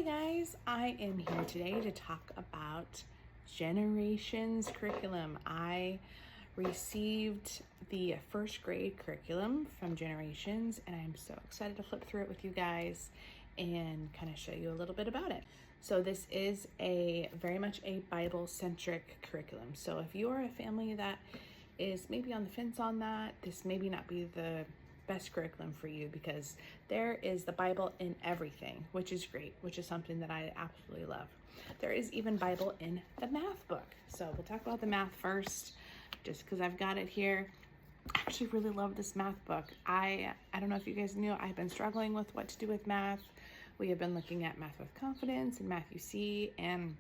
Hi guys, I am here today to talk about Generations curriculum. I received the first grade curriculum from Generations and I'm so excited to flip through it with you guys and kind of show you a little bit about it. So this is very much a Bible-centric curriculum. So if you are a family that is maybe on the fence on that, this maybe not be the best curriculum for you, because there is the Bible in everything, which is great, which is something that I absolutely love. There is even Bible in the math book. So we'll talk about the math first, just because I've got it here. I actually really love this math book. I don't know if you guys knew, I've been struggling with what to do with math. We have been looking at Math with Confidence and Math UC, and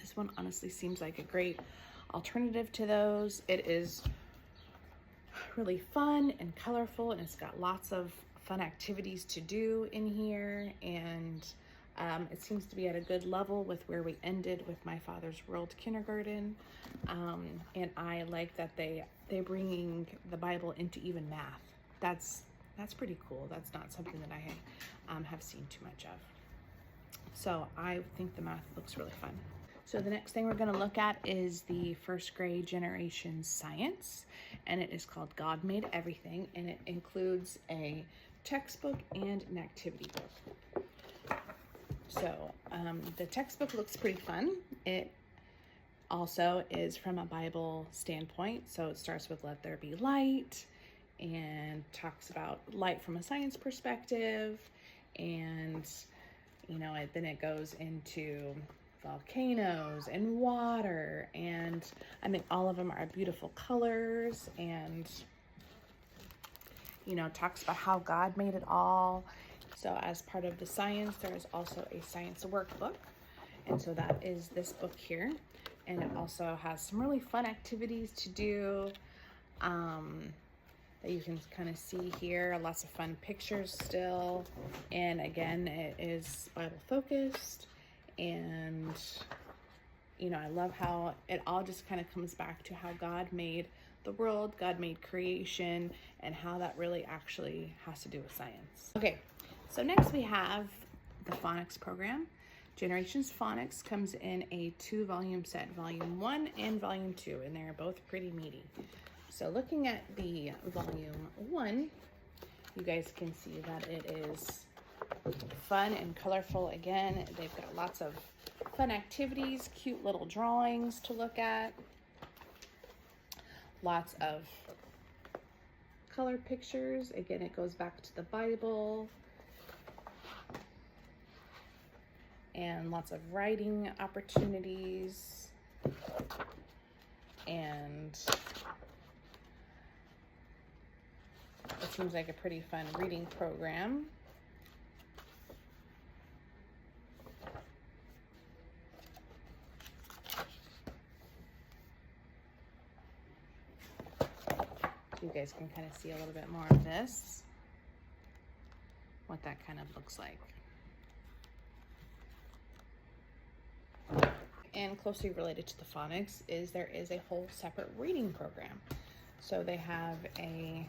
this one honestly seems like a great alternative to those. It is really fun and colorful, and it's got lots of fun activities to do in here, and it seems to be at a good level with where we ended with My Father's World Kindergarten, and I like that they're bringing the Bible into even math. That's pretty cool. That's not something that I have seen too much of. So I think the math looks really fun. So the next thing we're going to look at is the first grade Generation Science, and it is called God Made Everything, and it includes a textbook and an activity book. So the textbook looks pretty fun. It also is from a Bible standpoint, so it starts with "Let there be light" and talks about light from a science perspective, and then it goes into volcanoes and water, and I mean all of them are beautiful colors, and talks about how God made it all. So as part of the science, there is also a science workbook, and so that is this book here, and it also has some really fun activities to do that you can kind of see here. Lots of fun pictures still, and again, it is Bible focused. And I love how it all just kind of comes back to how God made the world, God made creation, and how that really actually has to do with science. Okay, so next we have the Phonics program. Generations Phonics comes in a 2-volume set, volume 1 and volume 2, and they're both pretty meaty. So looking at the volume 1, you guys can see that it is fun and colorful. Again, they've got lots of fun activities, cute little drawings to look at, lots of color pictures. Again, it goes back to the Bible, and lots of writing opportunities, and it seems like a pretty fun reading program. You guys can kind of see a little bit more of this, what that kind of looks like. And closely related to the phonics is there is a whole separate reading program. So they have a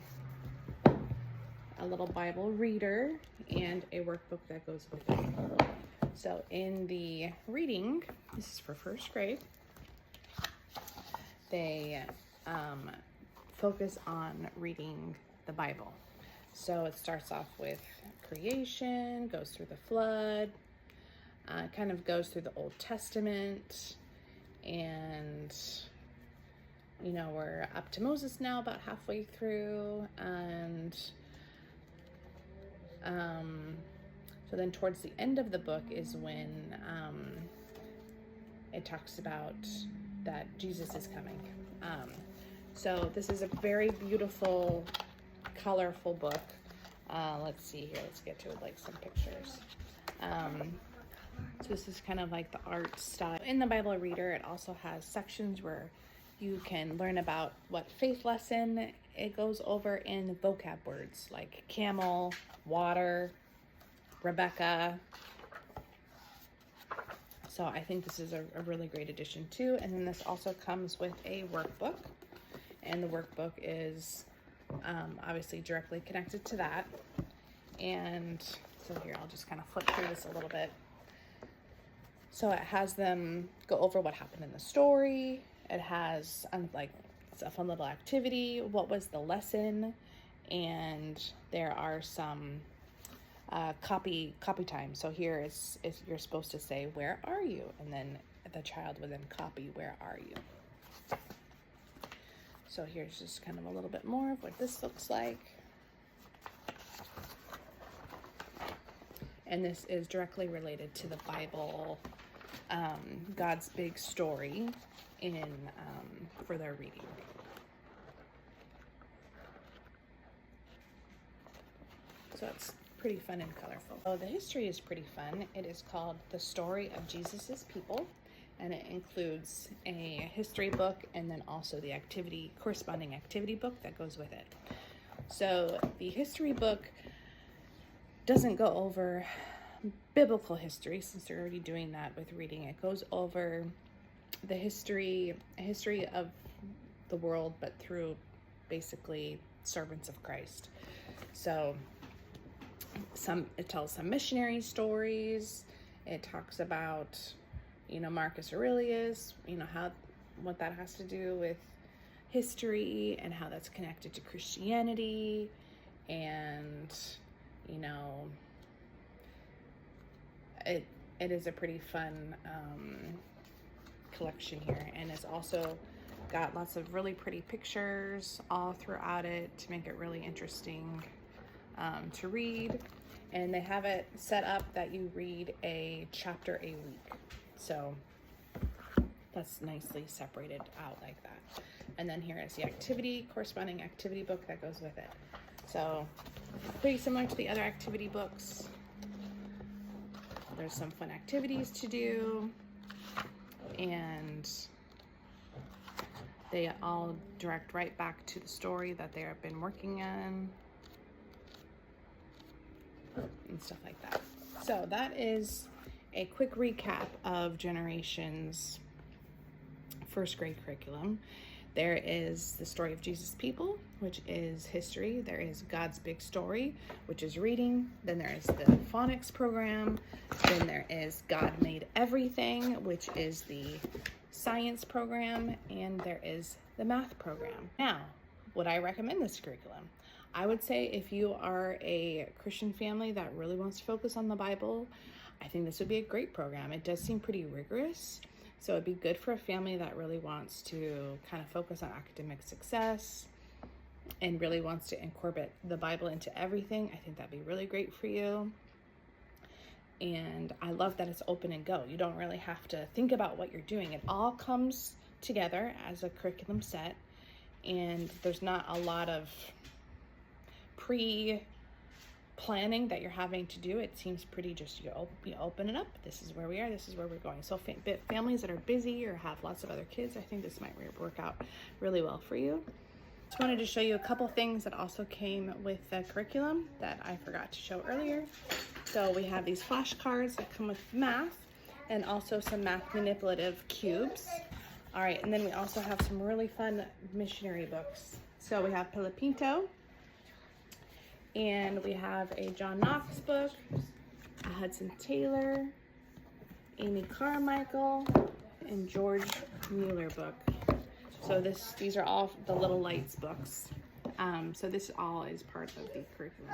little Bible reader and a workbook that goes with it. So in the reading, this is for first grade, they focus on reading the Bible. So it starts off with creation, goes through the flood, kind of goes through the Old Testament, and we're up to Moses now, about halfway through, and so then towards the end of the book is when it talks about that Jesus is coming. So this is a very beautiful, colorful book. Let's see here. Let's get to like some pictures. So this is kind of like the art style. In the Bible Reader, it also has sections where you can learn about what faith lesson it goes over in vocab words like camel, water, Rebecca. So I think this is a really great addition too. And then this also comes with a workbook, and the workbook is obviously directly connected to that. And so here, I'll just kind of flip through this a little bit. So it has them go over what happened in the story. It has like a fun little activity. What was the lesson? And there are some copy time. So here is you're supposed to say, "Where are you?" And then the child would then copy, "Where are you?" So here's just kind of a little bit more of what this looks like. And this is directly related to the Bible, God's big story for their reading. So it's pretty fun and colorful. So the history is pretty fun. It is called The Story of Jesus' People, and it includes a history book and then also the corresponding activity book that goes with it. So the history book doesn't go over biblical history, since they're already doing that with reading. It goes over the history of the world, but through basically servants of Christ. So it tells some missionary stories. It talks about, Marcus Aurelius, what that has to do with history and how that's connected to Christianity. And it is a pretty fun collection here, and it's also got lots of really pretty pictures all throughout it to make it really interesting to read. And they have it set up that you read a chapter a week, so that's nicely separated out like that. And then here is the corresponding activity book that goes with it. So pretty similar to the other activity books. There's some fun activities to do, and they all direct right back to the story that they have been working on and stuff like that. So that is a quick recap of Generations first grade curriculum. There is the story of Jesus' people, which is history. There is God's big story, which is reading. Then there is the Phonics program. Then there is God made everything, which is the science program. And there is the math program. Now, would I recommend this curriculum? I would say if you are a Christian family that really wants to focus on the Bible, I think this would be a great program. It does seem pretty rigorous. So it'd be good for a family that really wants to kind of focus on academic success and really wants to incorporate the Bible into everything. I think that'd be really great for you. And I love that it's open and go. You don't really have to think about what you're doing. It all comes together as a curriculum set, and there's not a lot of pre-planning that you're having to do. It seems pretty just you open it up. This is where we are. This is where we're going. So families that are busy or have lots of other kids, I think this might work out really well for you. Just wanted to show you a couple things that also came with the curriculum that I forgot to show earlier. So we have these flashcards that come with math and also some math manipulative cubes. All right, and then we also have some really fun missionary books. So we have Pilipinto, and we have a John Knox book, a Hudson Taylor, Amy Carmichael, and George Mueller book. So these are all the Little Lights books. So this all is part of the curriculum.